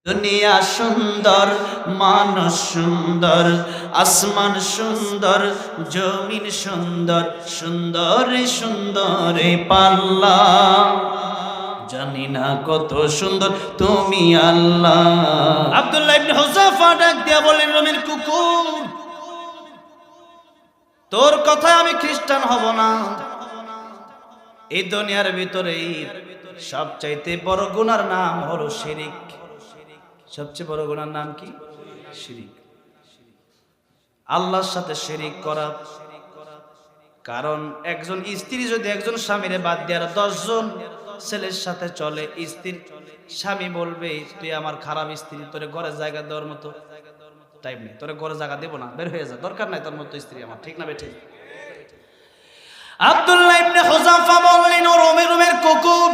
দুনিয়া সুন্দর, মানুষ সুন্দর, আসমান সুন্দর, জমিন সুন্দর, সুন্দর সুন্দর পাল্লা। জানি না কত সুন্দর তুমি আল্লাহ। আব্দুল্লাহ ইবনে হুযাফা ডাক দিয়া বলেন, রোমের কুকুর, তোর কথায় আমি খ্রিস্টান হব না। এই দুনিয়ার ভিতরে সবচাইতে বড় গুনার নাম হলো শিরিক। সবচেয়ে বড় গুনার নাম কি? শিরিক। আল্লাহর সাথে শিরিক করা। কারণ একজন স্ত্রী যদি একজন স্বামীরে বাদ দিয়ে 10 জন ছেলের সাথে চলে, স্বামী বলবে তুই আমার খারাপ স্ত্রী, তোরে ঘরে জায়গা দেওয়ার মতো টাইম নেই, তোরে ঘরে জায়গা দেবো না, বের হয়ে যা, দরকার নাই তোর মতো স্ত্রী আমার। ঠিক না বেঠিক? আব্দুল্লাহ ইবনে হুযাফা বললেন, ও রোমের কুকুর,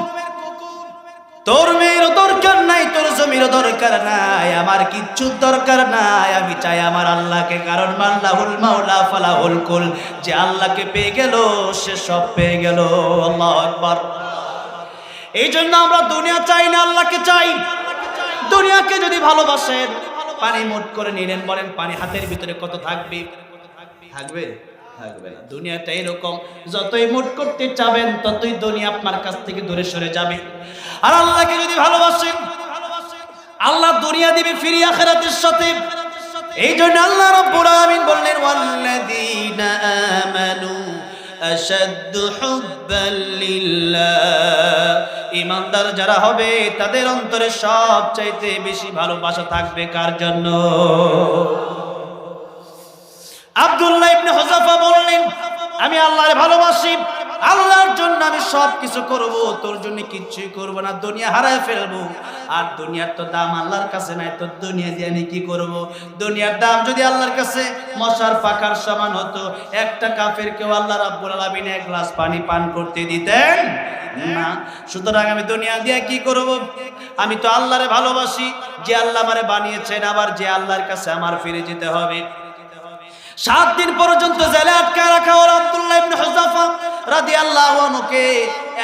তোর মেয়েরও দরকার নাই, তোর জমিরও দরকার নাই, আমার কিচ্ছু দরকার নাই। আমি চাই আমার আল্লাহকে। কারণ মাল্লাহুল মাওলা ফালাহুল কুল, যে আল্লাহকে পেয়ে গেল সে সব পেয়ে গেল। আল্লাহু আকবার। এই জন্য আমরা দুনিয়া চাই না, আল্লাহকে চাই। দুনিয়াকে যদি ভালোবাসেন, পানি মুট করে নিলেন, বলেন পানি হাতের ভিতরে কত থাকবে? থাকবে? থাকবে না। দুনিয়াটা এরকম, যতই মুট করতে চাবেন ততই দুনিয়া আপনার কাছ থেকে দূরে সরে যাবে। আর আল্লাহকে যদি ভালোবাসেন, আল্লাহ দুনিয়া দিবে ফিরি আখিরাতের সাথে। এই জন্য আল্লাহ রাব্বুল আলামিন বললেন, ওয়াল্লাযীনা আমানু আশাদ্দু হুব্বাল লিল্লাহ। ঈমানদার যারা হবে তাদের অন্তরে সবচাইতে বেশি ভালোবাসা থাকবে কার জন্য? আব্দুল্লাহ ইবনে হুযাফা বললেন, আমি আল্লাহরে ভালোবাসি, আল্লাহর জন্য আমি সব কিছু করব, তোর জন্য কিচ্ছুই করব না। দুনিয়া হারায় ফেলবো, আর দুনিয়ার তো দাম আল্লাহর কাছে নাই, তো দুনিয়া দিয়ে আমি কি করব? দুনিয়ার দাম যদি আল্লাহর কাছে মশার পাখার সমান হতো, একটা কাফেরকেও আল্লাহ রাব্বুল আলামিন এক গ্লাস পানি পান করতে দিতেন না। সুতরাং আমি দুনিয়া দিয়ে কি করব? আমি তো আল্লাহরে ভালোবাসি, যে আল্লাহ আমারে বানিয়েছেন, আবার যে আল্লাহর কাছে আমার ফিরে যেতে হবে। 7 দিন পর্যন্ত জেলে আটকায় রাখা হলো আব্দুল্লাহ ইবনে হুযাফা রাদিয়াল্লাহু আনহুকে।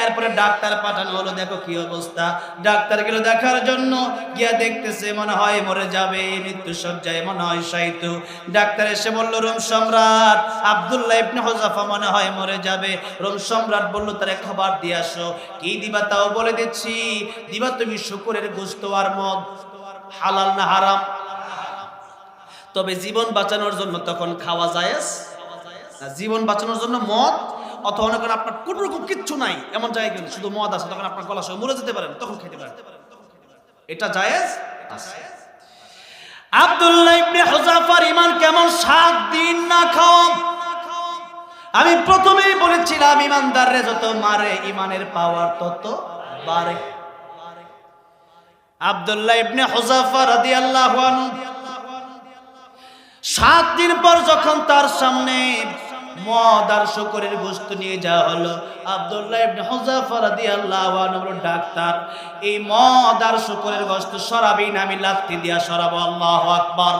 এরপরে ডাক্তার পাঠানো হলো, দেখো কি অবস্থা। ডাক্তার গেল দেখার জন্য, গিয়া দেখতেছে মনে হয় মরে যাবে, মৃত্যু সজ্জায় মনে হয় শায়িত। ডাক্তার এসে বলল, রোম সম্রাট আব্দুল্লাহ ইবনে হুযাফা মনে হয় মরে যাবে। রোম সম্রাট বলল, তারে খাবার দিয়ে আসো। কি দিবা তাও বলে দিচ্ছি, দিবা তুমি শুকরের গোশত আর মদ। হালাল না হারাম? তবে জীবন বাঁচানোর জন্য তখন খাওয়া জায়েজ। জীবন বাঁচানোর জন্য মদ, অথবা অনেক আপনার কোন রকম কিচ্ছু নাই এমন জায়গায় গেলে শুধু মদ আছে, তখন আপনার গলা সহ মরে যেতে পারেন, তখন খেতে পারেন, এটা জায়েজ আছে। আব্দুল্লাহ ইবনে হুযাফার ঈমান কেমন? 7 দিন না খাওয়া। আমি প্রথমেই বলেছিলাম, ঈমানদাররে যত মারে ঈমানের পাওয়ার তত বাড়ে। আব্দুল্লাহ ইবনে হুযাফা রাদিয়াল্লাহু আনহু 7 দিন পর যখন তার সামনে মদ আর শুকরের গোশত নিয়ে যাওয়া হলো, আব্দুল্লাহ ইবনে হুযাফা রাদিয়াল্লাহু আনহু বলল, ডাক্তার এই মদ আর শুকরের গোশত সরাবি না, আমি লাথি দিয়া সরাবো। আল্লাহু আকবার।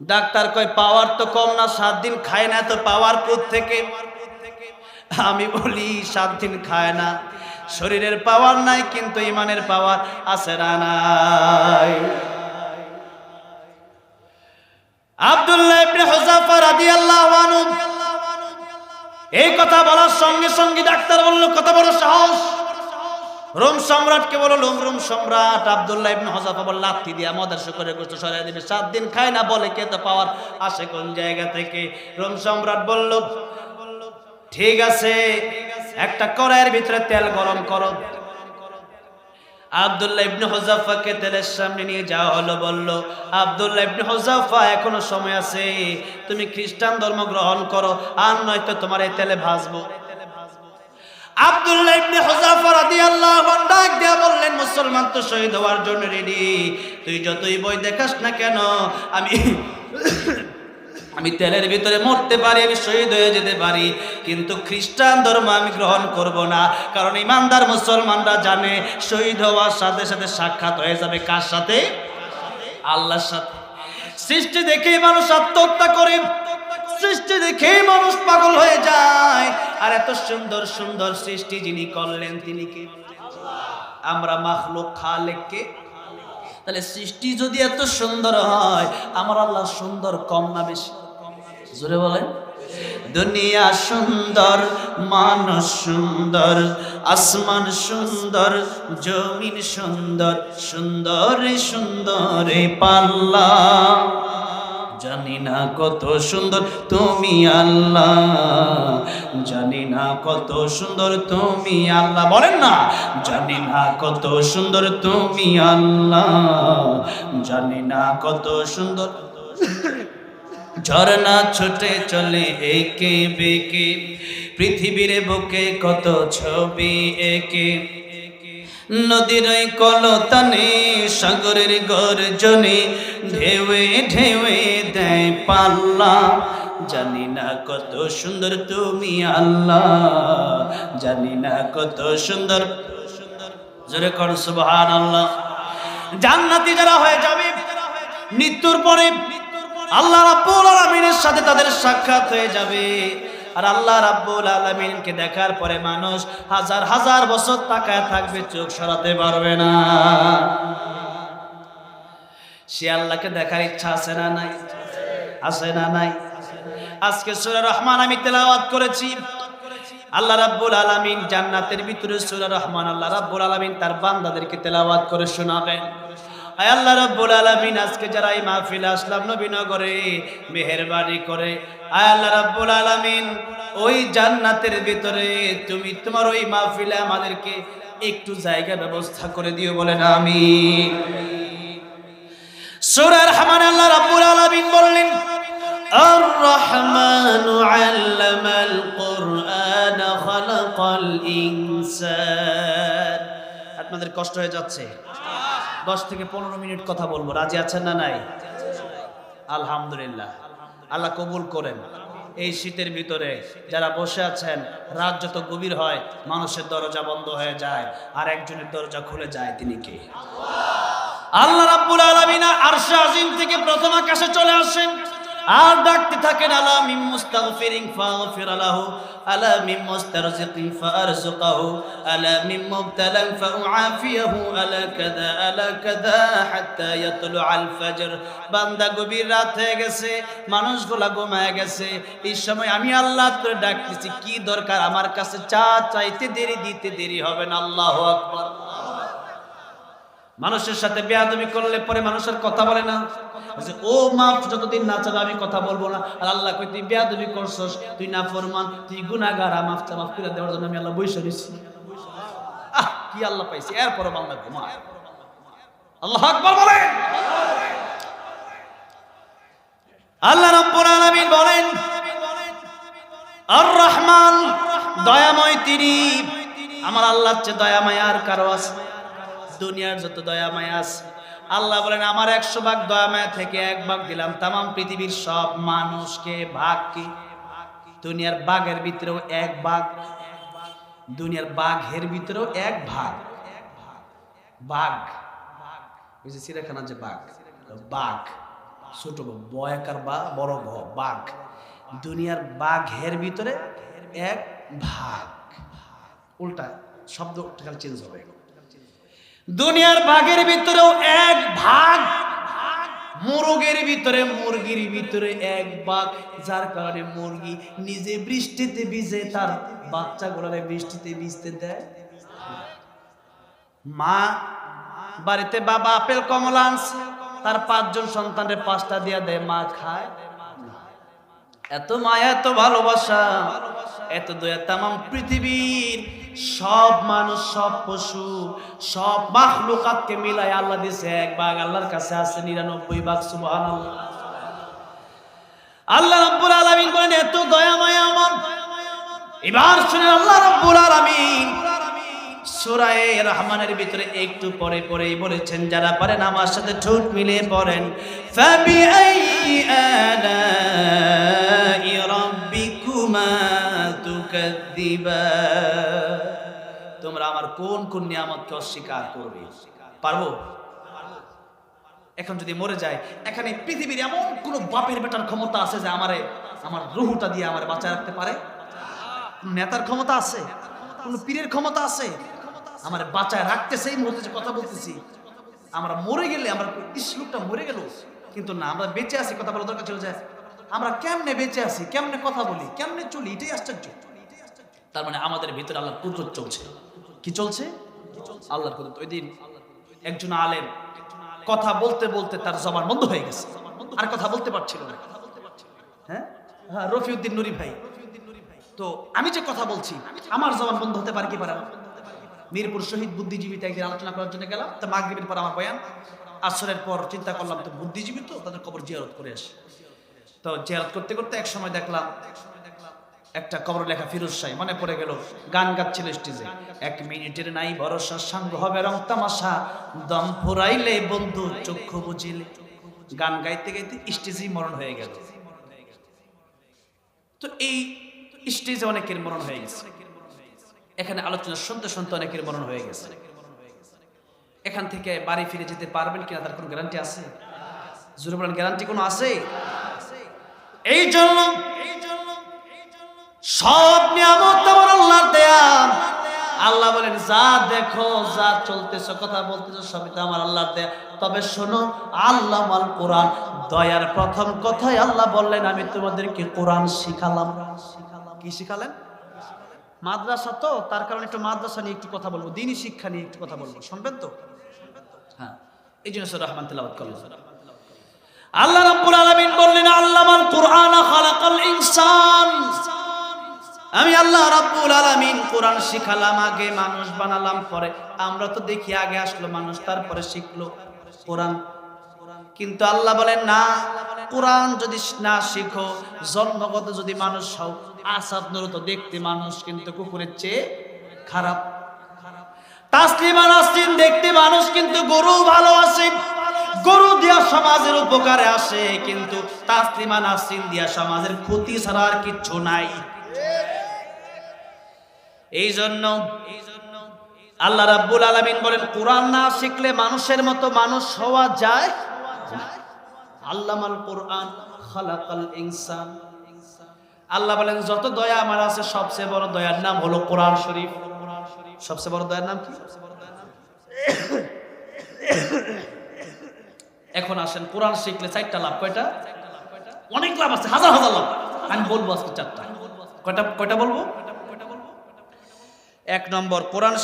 ডাক্তার কয়, পাওয়ার তো কম না, 7 দিন খায় না, তো পাওয়ার কোথা থেকে? আমি বলি 7 দিন খায় না, শরীরের পাওয়ার নাই, কিন্তু ঈমানের পাওয়ার আছে না নাই? আব্দুল্লাহ ইবনে হুযাফা রাদিয়াল্লাহু আনহু এই কথা বলার সঙ্গে সঙ্গে ডাক্তার বলল, কত বড় সাহস! রোম সম্রাটকে বলল, রোম সম্রাট আব্দুল্লাহ ইবনে হুযাফা বলল, লাথি দিয়া মদের শুকরের গোশত সরাই দিবে। 7 দিন খায় না বলে, কে তো পাওয়ার আসে কোন জায়গা থেকে? রোম সম্রাট বলল, ঠিক আছে, একটা কড়াইয়ের ভিতরে তেল গরম করো। আব্দুল্লাহ ইবনে হুযাফাকে তেলের সামনে নিয়ে যাওয়া হলো। বলল, আব্দুল্লাহ ইবনে হুযাফা এখনো সময় আছে, তুমি খ্রিস্টান ধর্ম গ্রহণ করো, আর নয়তো তোমার এই তেলে ভাজবো। আব্দুল্লাহ ইবনে হুযাফা রাদিয়াল্লাহু আনহু ডাক দিয়া বললেন, মুসলমান তো শহীদ হওয়ার জন্য রেডি, তুই যতই বই দেখাস না কেন, আমি তেলের ভিতরে মরতে পারি, আমি শহীদ হয়ে যেতে পারি, কিন্তু খ্রিস্টান ধর্ম আমি গ্রহণ করব না। কারণ ইমানদার মুসলমানরা জানে শহীদ হওয়ার সাথে সাথে সাক্ষাৎ হয়ে যাবে কার সাথে? আল্লাহর সাথে। সৃষ্টি দেখেই মানুষ আত্মহত্যা করে, সৃষ্টি দেখেই মানুষ পাগল হয়ে যায়। আর এত সুন্দর সুন্দর সৃষ্টি যিনি করলেন তিনি কে? আমরা মাখলুক, খালেককে। তাহলে সৃষ্টি যদি এত সুন্দর হয়, আমার আল্লাহ সুন্দর কম না বেশি? জোরে বলেন। দুনিয়া সুন্দর, মানুষ সুন্দর, আসমান সুন্দর, জমিন সুন্দর, সুন্দরে সুন্দরে পাল্লা। জানি না কত সুন্দর তুমি আল্লাহ, জানি না কত সুন্দর তুমি আল্লাহ। বলেন না, জানি না কত সুন্দর তুমি আল্লাহ, জানি না কত সুন্দর। ঝর্ণা ছুটে চলে একে বেঁকে, পৃথিবীর বুকে কত ছবি একে। নদীর কলতানে, সাগরের গর্জনে, ঢেউয়ে ঢেউয়ে দেয় পাল্লা। জানি না কত সুন্দর তুমি আল্লাহ, জানি না কত সুন্দর। জোরে কর সুবহানাল্লাহ। জান্নাতি যারা হয়ে যাবে মৃত্যুর পরে, আল্লাহ রাব্বুল আলামিনের সাথে তাদের সাক্ষাৎ হয়ে যাবে। আর আল্লাহ রাব্বুল আলামিনকে দেখার পরে মানুষ হাজার হাজার বছর তাকায় থাকবে, চোখ সরাতে পারবে না। সে আল্লাহকে দেখার ইচ্ছা আছে না নাই? আছে না নাই? আজকে সূরা রহমান আমি তেলাওয়াত করেছি। আল্লাহ রাব্বুল আলামিন জান্নাতের ভিতরে সূরা রহমান আল্লাহ রাব্বুল আলামিন তার বান্দাদেরকে তেলাওয়াত করে শোনাবেন। আয় আল্লাহ রাব্বুল আলামিন, আজকে যারা এই মাহফিলে আসলাম নবীনগরে, মেহেরবানি করে আয় আল্লাহ রাব্বুল আলামিন ওই জান্নাতের ভিতরে তুমি তোমার ওই মাহফিলে আমাদেরকে একটু জায়গা ব্যবস্থা করে দিও, বলেন আমিন। সূরা রহমান আল্লাহ রাব্বুল আলামিন বললেন, আর রহমানু আল্লামাল কুরআন খালাকাল ইনসান। আপনাদের কষ্ট হয়ে যাচ্ছে? 10 থেকে 15 মিনিট কথা বলবো, রাজি আছেন না নাই? আলহামদুলিল্লাহ, আল্লাহ কবুল করেন। এই শীতের ভিতরে যারা বসে আছেন, রাত যত গভীর হয় মানুষের দরজা বন্ধ হয়ে যায়, আর একজনের দরজা খুলে যায়, তিনি কে? আল্লাহ রাব্বুল আলামিন আরশে আজিম থেকে প্রথম আকাশে চলে আসেন আর ডাকতে থাকেন, আলা মিন মুস্তাগফিরিন ফাগফির লাহু, আলা মিন মুস্তারজিকিন ফারজুকহু, আলা মিন মুবতালান ফাউআফিয়াহু, আলা কাযা হাত্তা ইয়াতলুআল ফজর। বান্দা গভীর রাত হয়ে গেছে, মানুষগুলা ঘুমায় গেছে, এই সময় আমি আল্লাহ তোরে ডাকতেছি, কি দরকার আমার কাছে? চাইতে দেরি, দিতে দেরি হবে না। আল্লাহু আকবার। মানুষের সাথে বেয়াদবি করলে পরে মানুষের কথা বলে না, ও মাফ যতদিন না চাবে আমি কথা বলবো না। আর আল্লাহ কই, তুই বেয়াদবি করছস, তুই নাফরমান, তুই গুনাহগার, মাফ করে দেওয়ার জন্য আমি আল্লাহ বইসা দিছি। কি আল্লাহ পাইছি, এরপর বান্দা ঘুমায়। আল্লাহু আকবার বলেন। আল্লাহ রাব্বুল আলামিন বলেন, আর রহমান, দয়াময় তিনি। আমার আল্লাহর চেয়ে দয়াময় আর কারো আছে? দুনিয়ার যত দয়া মায়া আছে, আল্লাহ বলেন আমার 100 ভাগ দয়া মায়া থেকে 1 ভাগ দিলাম তামাম পৃথিবীর সব মানুষকে। ভাগ কি? দুনিয়ার বাঘের ভিতরেও 1 ভাগ, দুনিয়ার বাঘের ভিতরেও 1 ভাগ। বাঘ, ওই যে চিড়িয়াখানা যে বাঘ, বাঘ ছোট বয়াকার বা বড় বাঘ, দুনিয়ার বাঘের ভিতরে 1 ভাগ। উল্টা শব্দ চেঞ্জ হবে। দুনিয়ার বাঘের ভিতরেও 1 ভাগ, মুরগের ভিতরে, মুরগির ভিতরে 1 ভাগ। যার কারণে মুরগি নিজে বৃষ্টিতে ভিজে তার বাচ্চাগুলোরে বৃষ্টিতে ভিজতে দেয়। মা বাড়িতে বাবা আপেল কমলা আনছে, তার 5 জন সন্তানের 5টা দিয়া দেয়, মা খায়। এত মায়া, এত ভালোবাসা, এত দয়া। তামাম পৃথিবীর সব মানুষ, সব পশু, সব মাখলুকাতকে মিলায় আল্লাহ দিয়েছে 1 ভাগ। আল্লাহর কাছে আছে 99 ভাগ। সুবহানাল্লাহ। আল্লাহ রাব্বুল আলামিন বলেন, এত দয়া মায়া আমার। এবার শুনেন, আল্লাহ রাব্বুল আলামিন সূরা রহমানের ভিতরে একটু পরে পরেই বলেছেন, যারা পারেন আমার সাথে ঠোঁট মিলিয়ে পড়েন, ফাবিআইয়ি আলাই রাব্বিকুমা তুকাদ্দিবান। তোমরা আমার কোন কোন নিয়ামতকে অস্বীকার করবে? পারবো? এখন যদি মরে যায়, এখানে পৃথিবীর এমন কোন বাপের বেটার ক্ষমতা আছে যে আমার রুহুটা দিয়ে আমার বাঁচায় রাখতে পারে? নেতার ক্ষমতা আছে? কোন পীরের ক্ষমতা আছে? আমার বাঁচায় রাখতেছে এই মুহূর্তে যে কথা বলতেছি। আমরা মরে গেলে আমরা লোকটা মরে গেল, কিন্তু না, আমরা বেঁচে আছি। কথা বলা দরকার ছিল যে আমরা কেমনে বেঁচে আছি, কেমনে কথা বলি, কেমনে চলি, এটাই আশ্চর্য। তার মানে আমাদের ভিতরে আল্লাহর কুদরত চলছে। কি চলছে? আল্লাহর কুদরত। ওই দিন একজন আলেম কথা বলতে বলতে তার জবান বন্ধ হয়ে গেছে, আর কথা বলতে পারছিল না। হ্যাঁ, রফিউদ্দিন নুরি ভাই। তো আমি যে কথা বলছি আমার জবান বন্ধ হতে পারে কি পারে না? মিরপুর শহীদ বুদ্ধিজীবীতে একদিন আলোচনা করার জন্য গেলাম। তো মাগরিবের পর আমার বয়ান, আসরের পর চিন্তা করলাম তো বুদ্ধিজীবী তো তাদের কবর জিয়ারত করে আসি। তো জিয়ারত করতে করতে এক সময় দেখলাম একটা কবর লেখা ফিরোজ শাহ, মনে পড়ে গেল। গান গাচ্ছিল স্টেজে, 1 মিনিটের নাই ভরসা, সাঙ্গ হবে রং তামাশা, দম ফুরাইলে বন্ধু চক্ষু বুঝিলে। গান গাইতে গাইতে স্টেজেই মরণ হয়ে গেল। তো এই স্টেজে অনেকের মরণ হয়ে গেছে, এখানে আলোচনা শুনতে শুনতে অনেকের মরণ হয়ে গেছে। এখান থেকে বাড়ি ফিরে যেতে পারবেন কিনা তার কোনো গ্যারান্টি আছে? জোরে বলেন, গ্যারান্টি কোনো আছে? এই জন্য সব নিয়ামত আমার আল্লাহর দেয়া। আল্লাহ বলেন, যা দেখো, যা চলতেছ, কথা বলতেছ, সবই তো আমার আল্লাহর দেয়া। তবে শোনো, আল্লামাল কোরআন, দয়ার প্রথম কথাই আল্লাহ বললেন, আমি তোমাদেরকে কোরআন শিখালাম। কি শিখালেন? মাদ্রাসা তো, তার কারণে একটু মাদ্রাসা নিয়ে একটু কথা বলবো, দ্বীনি শিক্ষা নিয়ে একটু কথা বলবো, শুনবেন তো? হ্যাঁ, এই জন্য সূরা রহমান তেলাওয়াত করলাম। আল্লাহ রাব্বুল আলামিন বললেন, আল্লামাল কোরআন খালাকাল ইনসান। আমি আল্লাহ রাব্বুল আলামিন কোরআন শিখালাম, আগে মানুষ বানালাম, পরে আমরা তো দেখি আগে আসলো মানুষ, তারপরে শিখলো কোরআন। কিন্তু আল্লাহ বলেন না, কোরআন যদি না শিখো, জন্মগত যদি মানুষ হও, আসাদ নুর তো দেখতে মানুষ, কিন্তু কুকুরের চেয়ে খারাপ। তাসলিমা নাসরিন দেখতে মানুষ, কিন্তু গরু ভালো আছে, গরু দিয়া সমাজের উপকারে আসে, কিন্তু তাসলিমা নাসরিন দিয়া সমাজের ক্ষতি ছাড়া আর কিচ্ছু নাই। এই জন্য আল্লাহ রাব্বুল আলামিন বলেন, কোরআন না শিখলে মানুষের মতো মানুষ হওয়া যায়? আল্লামাল কোরআন খালাকাল ইনসান। আল্লাহ বলেন, যত দয়া আমার আছে, সবচেয়ে বড় দয়ার নাম হলো কোরআন শরীফ। সবচেয়ে বড় দয়ার নাম কি? এখন আসেন, কোরআন শিখলে 4টা লাভ। কয়টা? অনেক লাভ আছে, হাজার হাজার লাভ। আমি বলবো আজকে 4টা। কয়টা বলবো? 1 নম্বর, কোরআন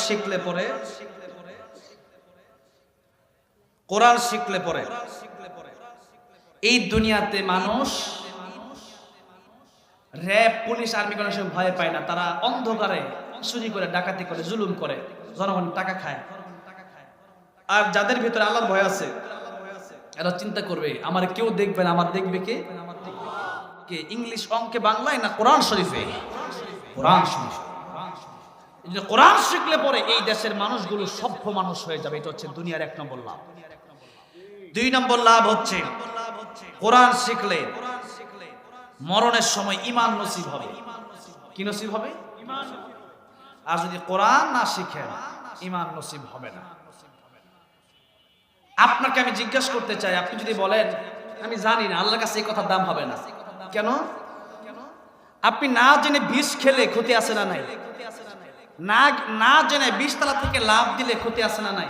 শিখলে পরে এই দুনিয়াতে মানুষ র‍্যাব, পুলিশ, আর্মি কোনো সময় ভয় পায় না। তারা অন্ধকারে চুরি করে, ডাকাতি করে, জুলুম করে, জনগণের টাকা খায়। আর যাদের ভিতরে আল্লাহর ভয় আছে, এরা চিন্তা করবে, আমার কেউ দেখবে না, আমার দেখবে কে? ইংলিশ, অঙ্কে, বাংলায়, না কোরআন শরীফে? কোরআন শরীফ। কোরআন শিখলে পরে এই দেশের মানুষগুলো সভ্য মানুষ হয়ে যাবে। এটা হচ্ছে দুনিয়ার 1 নম্বর লাভ। 2 নম্বর লাভ হচ্ছে, কোরআন শিখলে মরণের সময় ঈমান নসিব হবে। কি নসিব হবে? আর যদি কোরআন না শিখেন, ঈমান নসিব হবে না। আপনাকে আমি জিজ্ঞাসা করতে চাই, আপনি যদি বলেন আমি জানি না, আল্লাহর কাছে এই কথার দাম হবে না। কেন? আপনি না জেনে বিষ খেলে ক্ষতি আছে না নাই? না জেনে 20 তলা থেকে লাভ দিলে ক্ষতি আছে না নাই?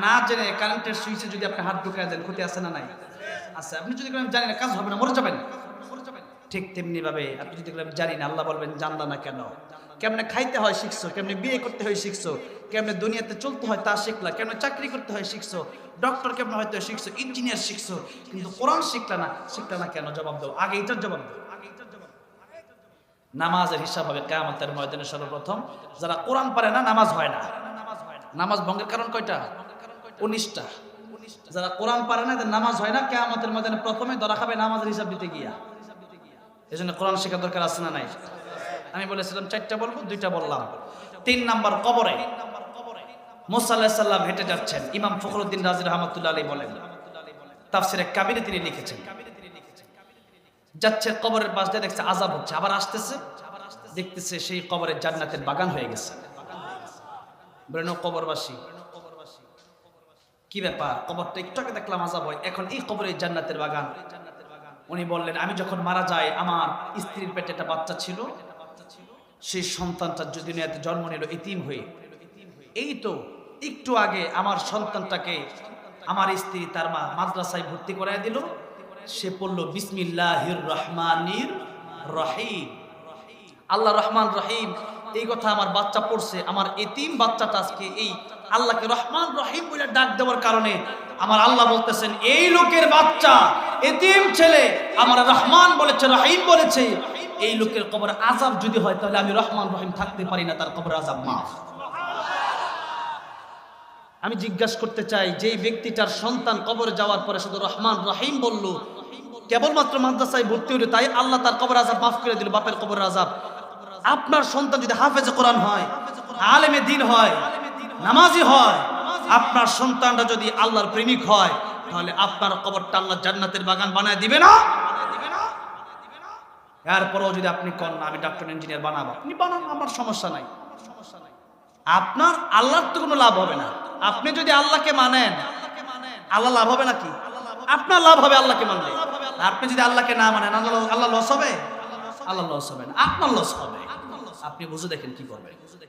না জেনে কারেন্টের সুইচে যদি আপনি হাত ঢুকায় দেন, ক্ষতি আছে না নাই? আচ্ছা, আপনি যদি বলেন জানি না, কাজ হবে না, মরে যাবেন। ঠিক তেমনি ভাবে আপনি যদি বলেন জানি না, আল্লাহ বলবেন জানলা না কেন? কেমনে খাইতে হয় শিখছো, কেমনে বিয়ে করতে হয় শিখছো, কেমনে দুনিয়াতে চলতে হয় তা শিখলা, কেমনে চাকরি করতে হয় শিখছো, ডক্টর কেমনে হয়তো শিখছো, ইঞ্জিনিয়ার শিখছো, কিন্তু কোরআন শিখলা না কেন? জবাব দাও, আগে এটার জবাব দাও। নামাজের হিসাব হবে কিয়ামতের ময়দানে সর্বপ্রথম। যারা কোরআন পারে না, নামাজ হয় না। নামাজ ভঙ্গের কারণ কয়টা? 19টা। যারা কোরআন পারে না, এদের নামাজ হয় না। কিয়ামতের ময়দানে প্রথমে ধরা খাবে নামাজের হিসাব দিতে গিয়া। এজন্য কোরআন শেখা দরকার আছে না নাই? আমি বলেছিলাম 4টা বলবো, 2টা বললাম। 3 নম্বর, কবরে মুসা আলাইহিস সালাম হেঁটে যাচ্ছেন। ইমাম ফখরুদ্দিন রাজি রাহমাতুল্লাহ আলাইহি বলেন, তাফসীরে কাবিরে তিনি লিখেছেন, যাচ্ছে কবরের পাশ দিয়ে, দেখছে আযাব হচ্ছে, আবার আসতেছে, দেখতেছে সেই কবরের জান্নাতের বাগান হয়ে গেছে। বলেন, ও কবরবাসী, কি ব্যাপার? কবরটা একটু আগে দেখলাম আযাব হয়, এখন এই কবরে জান্নাতের বাগান। উনি বললেন, আমি যখন মারা যাই, আমার স্ত্রীর পেটে একটা বাচ্চা ছিল, সেই সন্তানটা যদি দুনিয়াতে জন্ম নিল এতিম হয়ে, এই তো একটু আগে আমার সন্তানটাকে আমার স্ত্রী তার মা মাদ্রাসায় ভর্তি করায় দিল, সে পড়ল বিসমিল্লাহির রহমানির রহিম। আল্লাহ রহমান রহিম, এই কথা আমার বাচ্চা পড়ছে। আমার এতিম বাচ্চাটা আজকে এই আল্লাহকে রহমান রহিম বলে ডাক দেওয়ার কারণে আমার আল্লাহ বলতেছেন, এই লোকের বাচ্চা এতিম ছেলে আমার রহমান বলেছে, রহিম বলেছে, এই লোকের কবর আযাব যদি হয় তাহলে আমি রহমান রহিম থাকতে পারি না, তার কবর আযাব মাফ। আমি জিজ্ঞাসা করতে চাই, যেই ব্যক্তিটার সন্তান কবরে যাওয়ার পরে শুধু রহমান রহিম বলল, কেবলমাত্র মাদ্রাসায় ভর্তি হলো তাই আল্লাহ তার কবর আযাব মাফ করে দিল, বাপের কবর আযাব। আপনার সন্তান যদি হাফেজে কোরআন হয়, আলেমে দ্বীন হয়, নামাজি হয়, আপনার সন্তানটা যদি আল্লাহর প্রেমিক হয়, তাহলে আপনার কবরটা আল্লাহ জান্নাতের বাগান বানায় দিবে না? এরপরও যদি আপনি কোন না আমি ডক্টর ইঞ্জিনিয়ার বানাবো, আপনি বানান, আমার সমস্যা নাই। আপনার আল্লাহর তো কোনো লাভ হবে না। আপনি যদি আল্লাহকে মানেন, আল্লাহ লাভ হবে নাকি? আপনার লাভ হবে আল্লাহকে মানলে। আপনি যদি আল্লাহকে না মানেন, আল্লাহ লস হবে? আল্লাহ লস হবে না, আপনার লস হবে। আপনি বুঝে দেখেন কি করবেন।